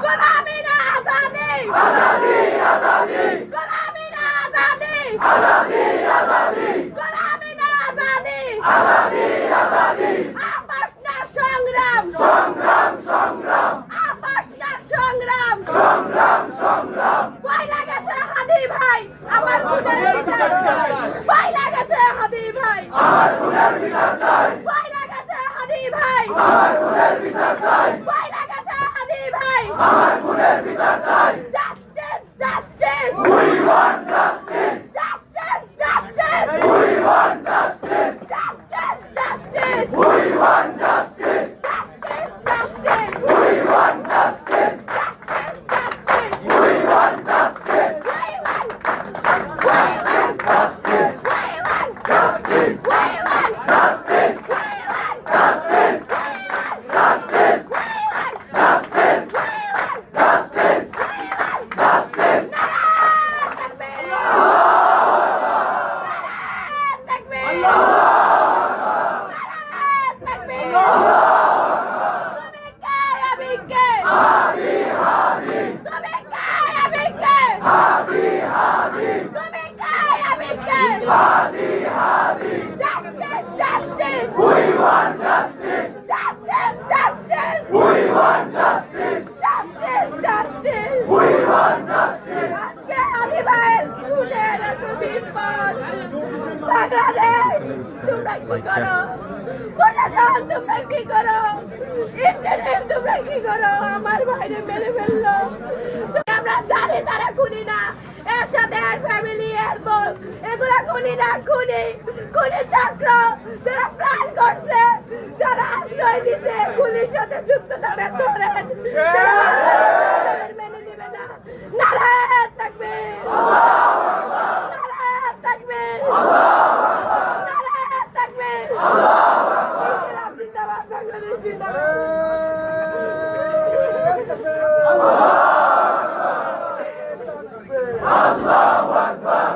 গোলামি না আজাদি আজাদি আজাদি গোলামি না আজাদি আজাদি আজাদি গোলামি না আজাদি আজাদি আজাদি আপস না সংগ্রাম সংগ্রাম সংগ্রাম আপস না সংগ্রাম সংগ্রাম সংগ্রাম পয়লা গেছে হাদি ভাই আমার খুনের বিচার চাই পয়লা গেছে হাদি ভাই আমার খুনের বিচার চাই পয়লা গেছে হাদি ভাই আমার খুনের বিচার চাই পয়লা গেছে হাদি ভাই আমার খুনের বিচার চাই justice justice we want justice justice justice we want justice justice justice we want justice justice justice we want justice justice justice we want justice we want justice we want justice we want justice we want justice justice we want justice justice justice Justice! We want justice! Justice! Justice! We want justice! Justice! Justice! We want justice! আজকে আলী ভাইয়ের খুনের এত বিপদ বাংলাদেশ তোমরা কি করো? প্রশাসন তোমরা কি করো? ইন্টারনেট তোমরা কি করো? আমার ভাইরে মেরে ফেললো। আমরা জানি তারা খুনি না, এর সাথে এর ফ্যামিলি এর বোন এগুলা খুনি না, খুনি খুনি চক্র যারা প্ল্যান করছে, যারা আশ্রয় দিতে খুনির সাথে যুক্ত তাদের ধরেন মেনে দিবে না। নারায়ে তাকবীর, নারায়ে তাকবীর, নারায়ে তাকবীর, ইনকিলাব জিন্দাবাদ, বাংলাদেশ জিন্দাবাদ। Allahu Akbar.